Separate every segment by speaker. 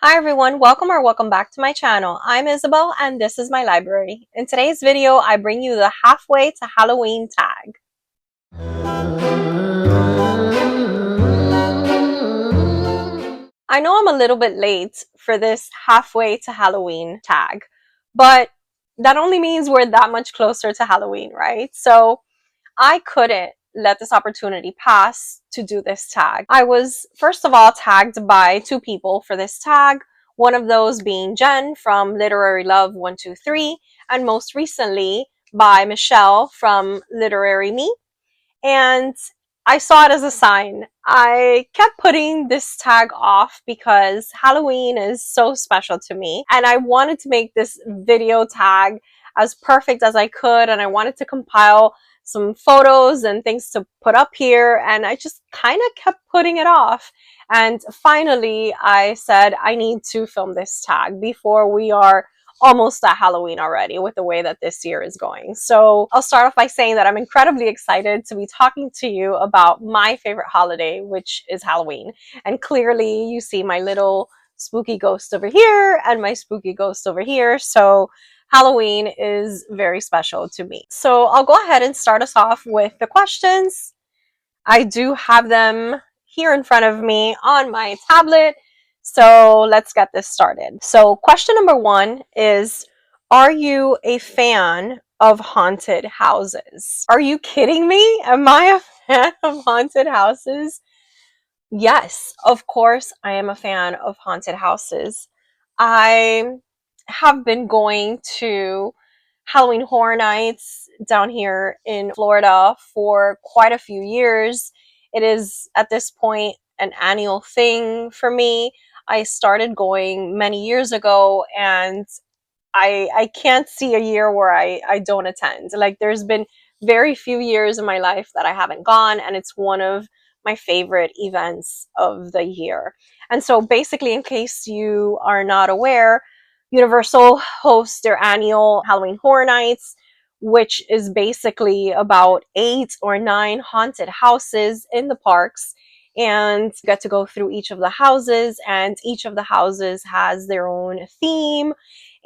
Speaker 1: Hi everyone, welcome or welcome back to my channel. I'm Isabel and this is my library. In today's video, I bring you the halfway to Halloween tag. I know I'm a little bit late for this halfway to Halloween tag, but that only means we're that much closer to Halloween, right? So I couldn't let this opportunity pass to do this tag. I was, first of all, tagged by two people for this tag, one of those being Jen from Literary Love 123, and most recently by Michelle from Literary Me. And I saw it as a sign. I kept putting this tag off because Halloween is so special to me, and I wanted to make this video tag as perfect as I could, and I wanted to compile some photos and things to put up here, and I just kind of kept putting it off. And finally, I said I need to film this tag before we are almost at Halloween already with the way that this year is going. So I'll start off by saying that I'm incredibly excited to be talking to you about my favorite holiday, which is Halloween. And clearly you see my little spooky ghost over here and my spooky ghost over here. So Halloween is very special to me. So I'll go ahead and start us off with the questions. I do have them here in front of me on my tablet. So let's get this started. So question number one is, are you a fan of haunted houses? Are you kidding me? Am I a fan of haunted houses? Yes, of course I am a fan of haunted houses. I have been going to Halloween Horror Nights down here in Florida for quite a few years. It is at this point an annual thing for me. I started going many years ago, and I can't see a year where I don't attend. Like, there's been very few years in my life that I haven't gone, and it's one of my favorite events of the year. And so basically, in case you are not aware, Universal hosts their annual Halloween Horror Nights, which is basically about 8 or 9 haunted houses in the parks. And you get to go through each of the houses, and each of the houses has their own theme.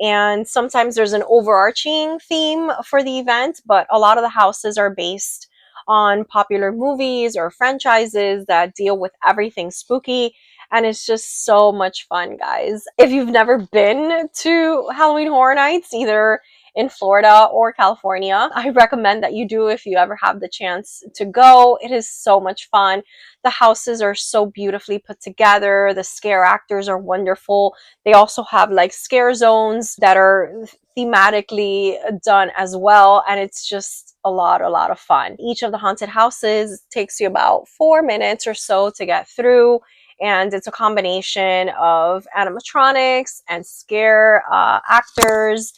Speaker 1: And sometimes there's an overarching theme for the event, but a lot of the houses are based on popular movies or franchises that deal with everything spooky. And it's just so much fun, guys. If you've never been to Halloween Horror Nights, either in Florida or California, I recommend that you do if you ever have the chance to go. It is so much fun. The houses are so beautifully put together. The scare actors are wonderful. They also have like scare zones that are thematically done as well, and it's just a lot of fun. Each of the haunted houses takes you about 4 minutes or so to get through, and it's a combination of animatronics and scare actors,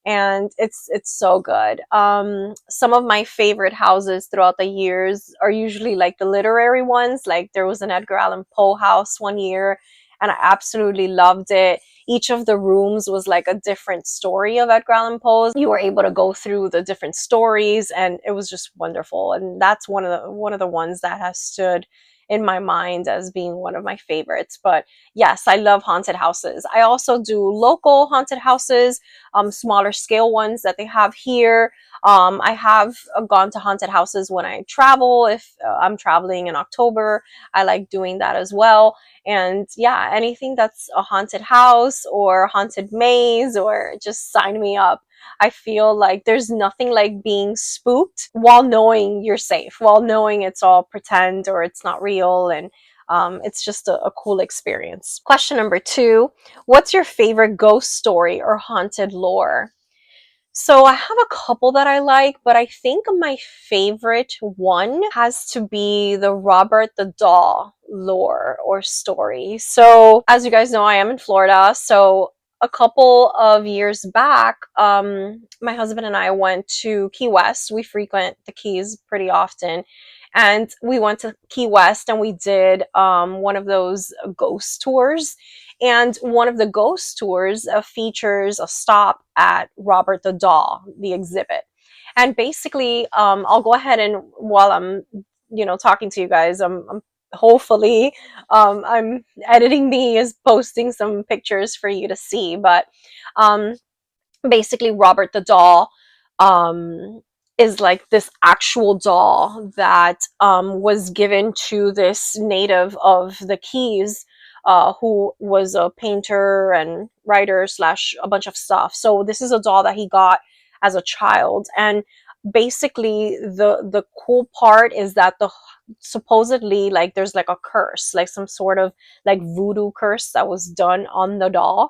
Speaker 1: and it's so good. Some of my favorite houses throughout the years are usually like the literary ones. Like, there was an Edgar Allan Poe house one year, and I absolutely loved it. Each of the rooms was like a different story of Edgar Allan Poe's. You were able to go through the different stories, and it was just wonderful. And that's one of the ones that has stood in my mind as being one of my favorites. But yes, I love haunted houses. I also do local haunted houses, smaller scale ones that they have here. I have gone to haunted houses when I travel. If I'm traveling in October, I like doing that as well. And yeah, anything that's a haunted house or haunted maze, or just sign me up. I feel like there's nothing like being spooked while knowing you're safe, while knowing it's all pretend or it's not real, and it's just a cool experience. Question number two, what's your favorite ghost story or haunted lore? So I have a couple that I like, but I think my favorite one has to be the Robert the Doll lore or story. So as you guys know, I am in Florida. So a couple of years back, my husband and I went to Key West. We frequent the Keys pretty often. And we went to Key West and we did one of those ghost tours. And one of the ghost tours features a stop at Robert the Doll, the exhibit. And basically, I'll go ahead and while I'm, talking to you guys, I'm hopefully, I'm editing me is posting some pictures for you to see. But um, basically Robert the doll um, is like this actual doll that was given to this native of the Keys, who was a painter and writer slash a bunch of stuff. So this is a doll that he got as a child. And basically the cool part is that the supposedly like there's like a curse, like some sort of like voodoo curse that was done on the doll,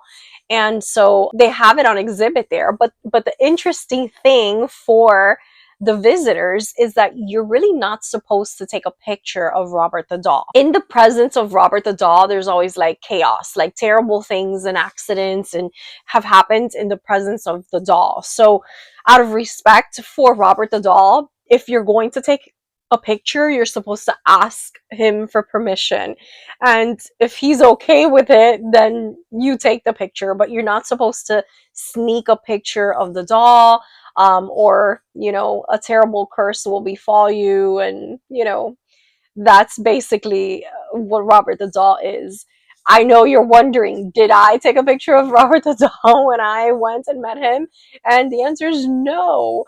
Speaker 1: and so they have it on exhibit there. But the interesting thing for the visitors is that you're really not supposed to take a picture of Robert the doll. In the presence of Robert the doll, there's always like chaos, like terrible things and accidents and have happened in the presence of the doll. So out of respect for Robert the doll, if you're going to take a picture, you're supposed to ask him for permission. And if he's okay with it, then you take the picture, but you're not supposed to sneak a picture of the doll, or, a terrible curse will befall you. And, that's basically what Robert the doll is. I know you're wondering, did I take a picture of Robert the doll when I went and met him? And the answer is no.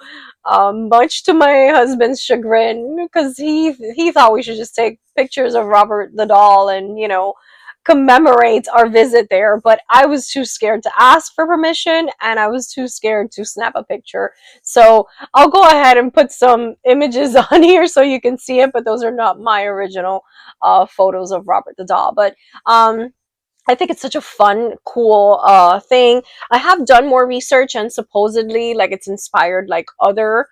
Speaker 1: Much to my husband's chagrin, because he thought we should just take pictures of Robert the doll and, commemorate our visit there. But I was too scared to ask for permission, and I was too scared to snap a picture. So I'll go ahead and put some images on here so you can see it, but those are not my original photos of Robert the doll. But I think it's such a fun, cool thing. I have done more research, and supposedly, like, it's inspired like other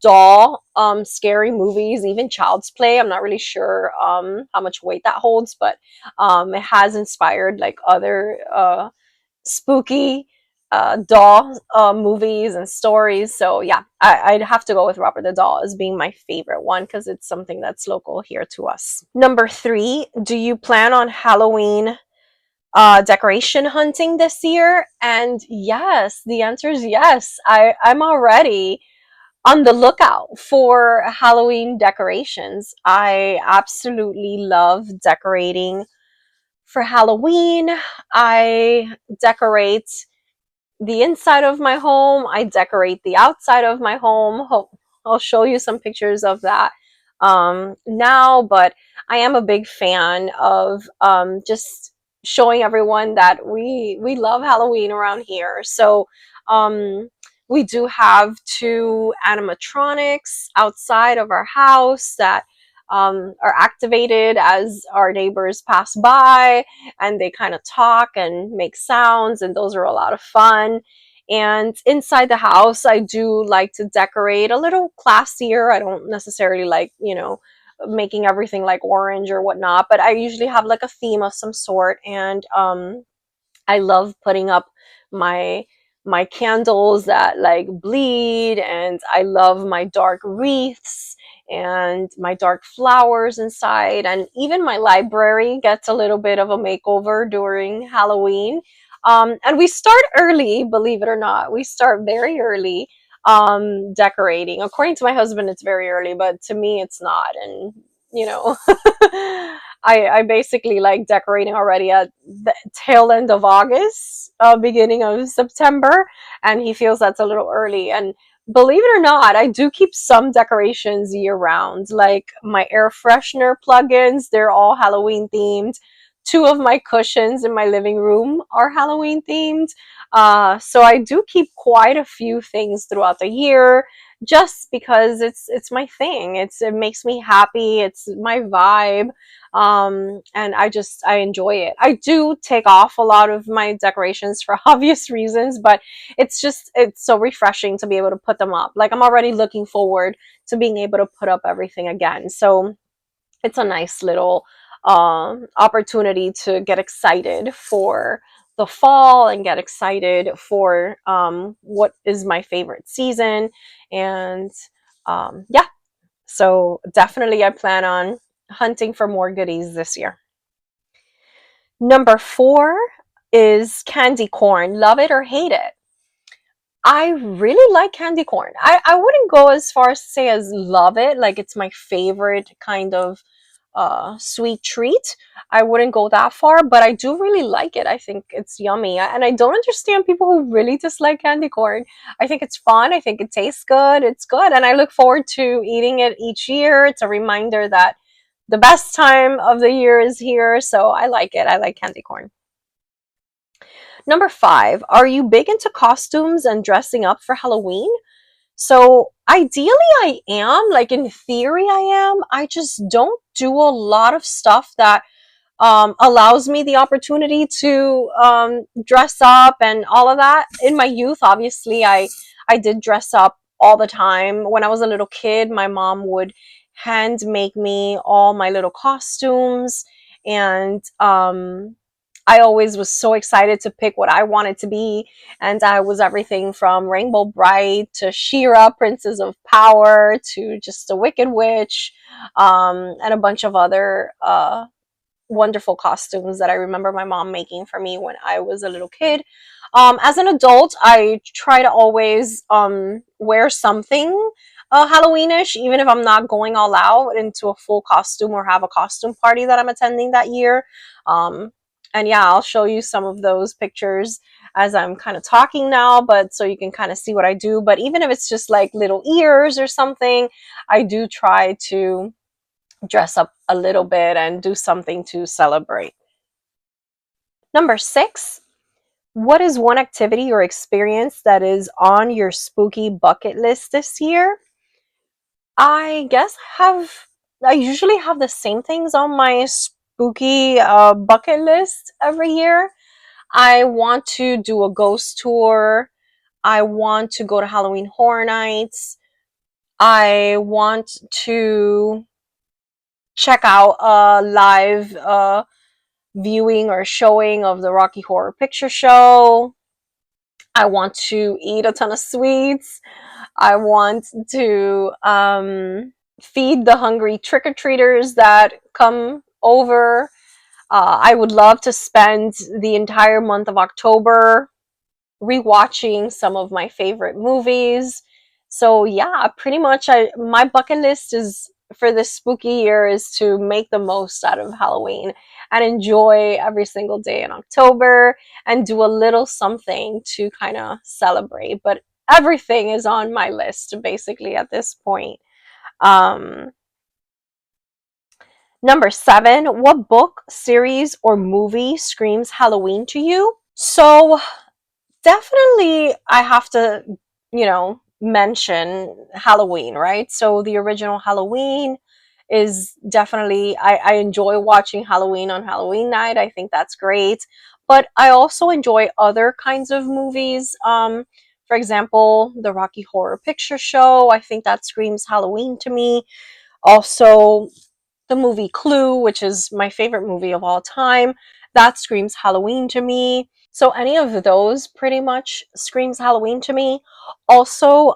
Speaker 1: doll scary movies, even Child's Play. I'm not really sure how much weight that holds, but it has inspired like other spooky doll movies and stories. So yeah, I'd have to go with Robert the Doll as being my favorite one because it's something that's local here to us. Number 3, do you plan on Halloween decoration hunting this year? And yes, the answer is yes. I'm already on the lookout for Halloween decorations. I absolutely love decorating for Halloween. I decorate the inside of my home. I decorate the outside of my home. I'll show you some pictures of that now, but I am a big fan of just showing everyone that we love Halloween around here. So we do have 2 animatronics outside of our house that are activated as our neighbors pass by, and they kind of talk and make sounds, and those are a lot of fun. And inside the house, I do like to decorate a little classier. I don't necessarily like, making everything like orange or whatnot, but I usually have like a theme of some sort. And I love putting up my my candles that like bleed, and I love my dark wreaths and my dark flowers inside, and even my library gets a little bit of a makeover during Halloween. And we start early, believe it or not. We start very early decorating. According to my husband, it's very early, but to me, it's not. And you know, I basically like decorating already at the tail end of August, beginning of September, and he feels that's a little early. And believe it or not, I do keep some decorations year round, like my air freshener plugins. They're all Halloween themed. 2 of my cushions in my living room are Halloween themed. So I do keep quite a few things throughout the year, just because it's my thing. It makes me happy. It's my vibe. And I enjoy it. I do take off a lot of my decorations for obvious reasons, but it's so refreshing to be able to put them up. Like, I'm already looking forward to being able to put up everything again. So it's a nice little opportunity to get excited for the fall and get excited for what is my favorite season. And yeah, so definitely I plan on hunting for more goodies this year. Number 4 is candy corn. Love it or hate it? I really like candy corn. I wouldn't go as far as to say as love it, like it's my favorite kind of sweet treat. I wouldn't go that far, but I do really like it. I think it's yummy. And I don't understand people who really dislike candy corn. I think it's fun. I think it tastes good. It's good. And I look forward to eating it each year. It's a reminder that the best time of the year is here. So I like it. I like candy corn. Number five, are you big into costumes and dressing up for Halloween? So ideally, I am. Like in theory, I am. I just don't do a lot of stuff that allows me the opportunity to dress up and all of that. In my youth, obviously, I did dress up all the time. When I was a little kid, my mom would hand make me all my little costumes, and I always was so excited to pick what I wanted to be. And I was everything from Rainbow Bright to She-Ra, Princess of Power, to just a Wicked Witch, and a bunch of other wonderful costumes that I remember my mom making for me when I was a little kid. As an adult, I try to always wear something Halloweenish, even if I'm not going all out into a full costume or have a costume party that I'm attending that year. Um, and yeah, I'll show you some of those pictures as I'm kind of talking now, but so you can kind of see what I do. But even if it's just like little ears or something, I do try to dress up a little bit and do something to celebrate. Number six, what is one activity or experience that is on your spooky bucket list this year? I guess I usually have the same things on my spooky bucket list every year. I want to do a ghost tour. I want to go to Halloween Horror Nights. I want to check out a live viewing or showing of the Rocky Horror Picture Show. I want to eat a ton of sweets. I want to feed the hungry trick-or-treaters that come over. I would love to spend the entire month of October rewatching some of my favorite movies. So yeah, pretty much my bucket list is for this spooky year is to make the most out of Halloween and enjoy every single day in October and do a little something to kind of celebrate. But everything is on my list basically at this point. Um, Number seven, what book, series, or movie screams Halloween to you? So definitely I have to, mention Halloween, right? So the original Halloween is definitely, I enjoy watching Halloween on Halloween night. I think that's great. But I also enjoy other kinds of movies. For example, the Rocky Horror Picture Show. I think that screams Halloween to me. Also, the movie Clue, which is my favorite movie of all time, that screams Halloween to me. So any of those pretty much screams Halloween to me. Also,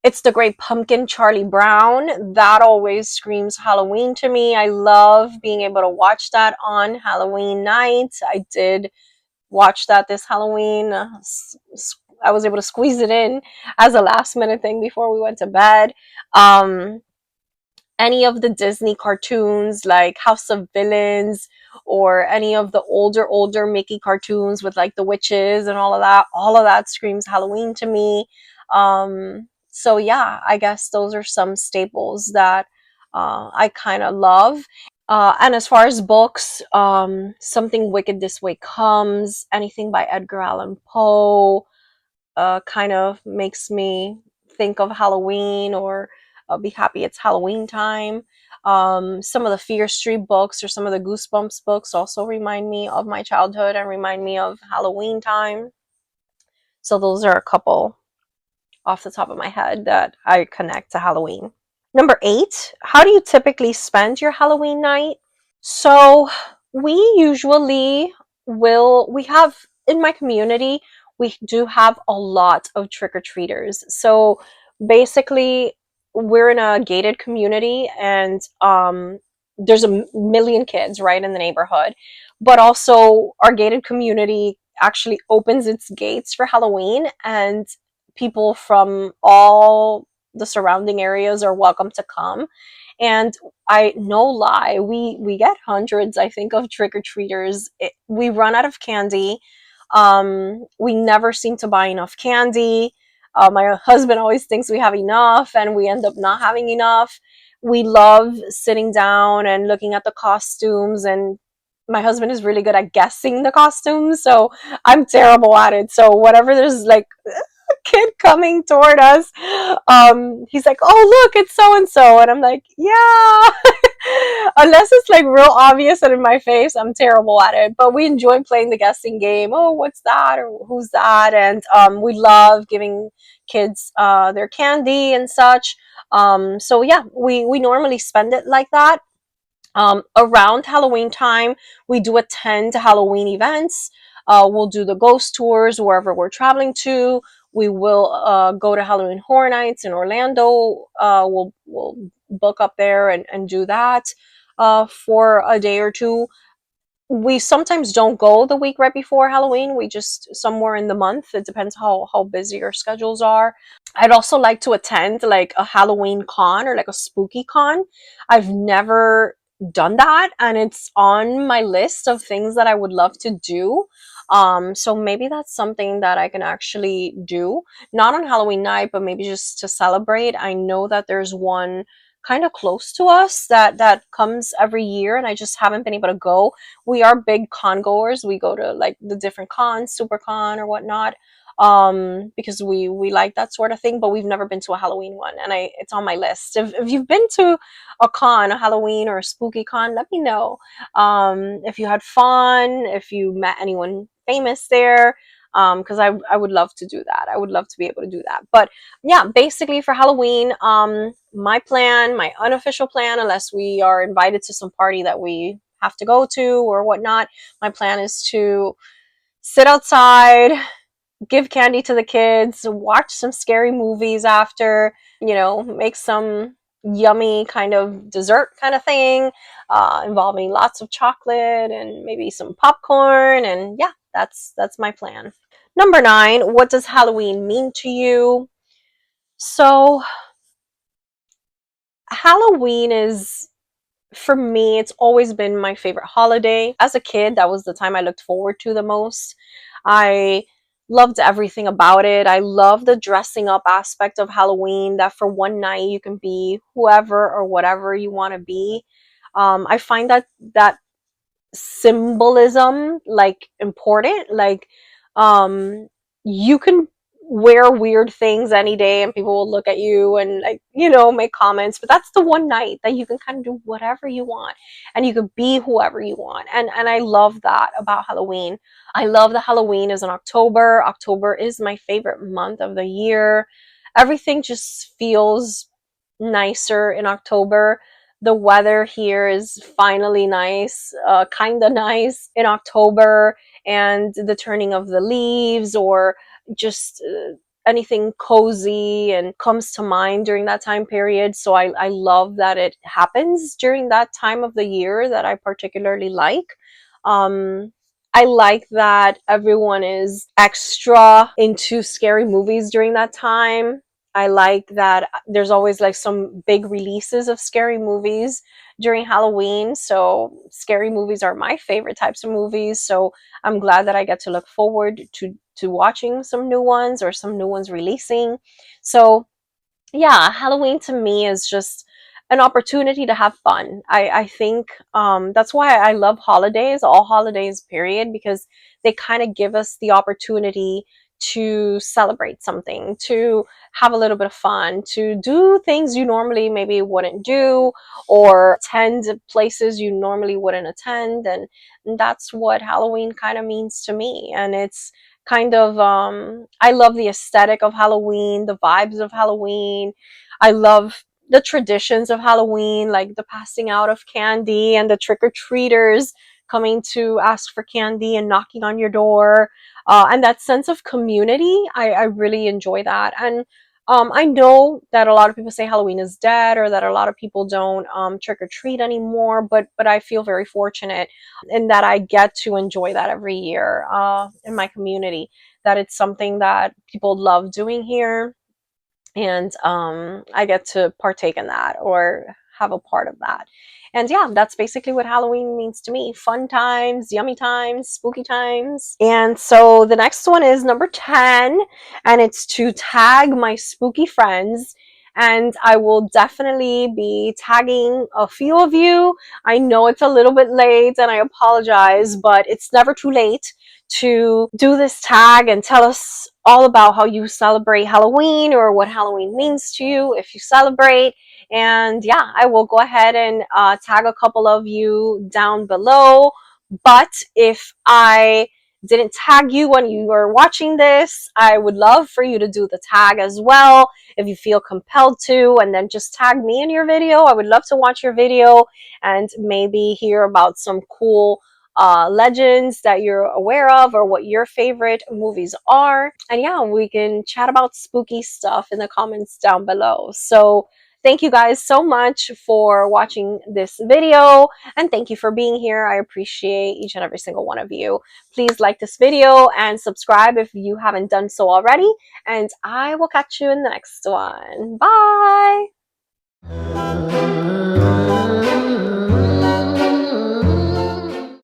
Speaker 1: it's the Great Pumpkin, Charlie Brown. That always screams Halloween to me. I love being able to watch that on Halloween night. I did watch that this Halloween. I was able to squeeze it in as a last minute thing before we went to bed. Um, any of the Disney cartoons like House of Villains or any of the older Mickey cartoons with like the witches and all of that screams Halloween to me. So yeah, I guess those are some staples that I kind of love. And as far as books, Something Wicked This Way Comes, anything by Edgar Allan Poe, kind of makes me think of Halloween or be happy it's Halloween time. Some of the Fear Street books or some of the Goosebumps books also remind me of my childhood and remind me of Halloween time. So those are a couple off the top of my head that I connect to Halloween. Number eight, how do you typically spend your Halloween night? So we usually we have in my community, we do have a lot of trick-or-treaters. So basically, we're in a gated community and there's a million kids right in the neighborhood. But also, our gated community actually opens its gates for Halloween, and people from all the surrounding areas are welcome to come And I no lie, we get hundreds, I think, of trick-or-treaters. We run out of candy. We never seem to buy enough candy. My husband always thinks we have enough, and we end up not having enough. We love sitting down and looking at the costumes, and my husband is really good at guessing the costumes, so I'm terrible at it. So whatever there's like kid coming toward us, he's like, "Oh, look, it's so and so," and I'm like, "Yeah." Unless it's like real obvious and in my face, I'm terrible at it. But we enjoy playing the guessing game. Oh, what's that or who's that? And we love giving kids their candy and such. So yeah, we normally spend it like that. Around Halloween time, we do attend Halloween events. We'll do the ghost tours wherever we're traveling to. We will go to Halloween Horror Nights in Orlando. We'll book up there and do that for a day or two. We sometimes don't go the week right before Halloween. We just somewhere in the month. It depends how busy our schedules are. I'd also like to attend like a Halloween con or like a spooky con. I've never done that, and it's on my list of things that I would love to do. So maybe that's something that I can actually do, not on Halloween night, but maybe just to celebrate. I know that there's one kind of close to us that comes every year, and I just haven't been able to go. We are big con goers. We go to like the different cons, SuperCon or whatnot, because we like that sort of thing, but we've never been to a Halloween one, and I it's on my list. If you've been to a con, a Halloween or a spooky con, let me know. If you had fun, if you met anyone famous there, because I would love to do that. I would love to be able to do that. But yeah, basically for Halloween, my plan, my unofficial plan, unless we are invited to some party that we have to go to or whatnot, my plan is to sit outside, give candy to the kids, watch some scary movies after, make some yummy kind of dessert kind of thing, involving lots of chocolate and maybe some popcorn. And yeah, that's my plan. Number 9, what does Halloween mean to you? So, Halloween is, for me, it's always been my favorite holiday. As a kid, that was the time I looked forward to the most. I loved everything about it. I love the dressing up aspect of Halloween, that for one night you can be whoever or whatever you want to be. I find that symbolism like important. Like, um you can wear weird things any day and people will look at you and, like, make comments, but that's the one night that you can kind of do whatever you want and you can be whoever you want. And I love that about Halloween. I love that Halloween is in October. October is my favorite month of the year. Everything just feels nicer in October. The weather here is finally nice, kind of nice in October, and the turning of the leaves, or just anything cozy and comes to mind during that time period. So I love that it happens during that time of the year that I particularly like. Um, I like that everyone is extra into scary movies during that time. I like that there's always like some big releases of scary movies during Halloween. So scary movies are my favorite types of movies. So I'm glad that I get to look forward to watching some new ones or some new ones releasing. So yeah, Halloween to me is just an opportunity to have fun. I think that's why I love holidays, all holidays, period, because they kind of give us the opportunity to celebrate something, to have a little bit of fun, to do things you normally maybe wouldn't do, or attend places you normally wouldn't attend. And that's what Halloween kind of means to me. And it's kind of I love the aesthetic of Halloween, the vibes of Halloween. I love the traditions of Halloween, like the passing out of candy and the trick-or-treaters coming to ask for candy and knocking on your door, and that sense of community. I really enjoy that. And I know that a lot of people say Halloween is dead, or that a lot of people don't trick or treat anymore, but I feel very fortunate in that I get to enjoy that every year in my community. That it's something that people love doing here, and I get to partake in that or have a part of that. And yeah, that's basically what Halloween means to me. Fun times, yummy times, spooky times. And so the next one is number 10, and it's to tag my spooky friends. And I will definitely be tagging a few of you. I know it's a little bit late and I apologize, but it's never too late to do this tag and tell us all about how you celebrate Halloween or what Halloween means to you if you celebrate. And yeah, I will go ahead and tag a couple of you down below. But if I didn't tag you when you were watching this, I would love for you to do the tag as well if you feel compelled to, and then just tag me in your video. I would love to watch your video and maybe hear about some cool legends that you're aware of or what your favorite movies are. And yeah, we can chat about spooky stuff in the comments down below. So thank you guys so much for watching this video, and thank you for being here. I appreciate each and every single one of you. Please like this video and subscribe if you haven't done so already, and I will catch you in the next one. Bye!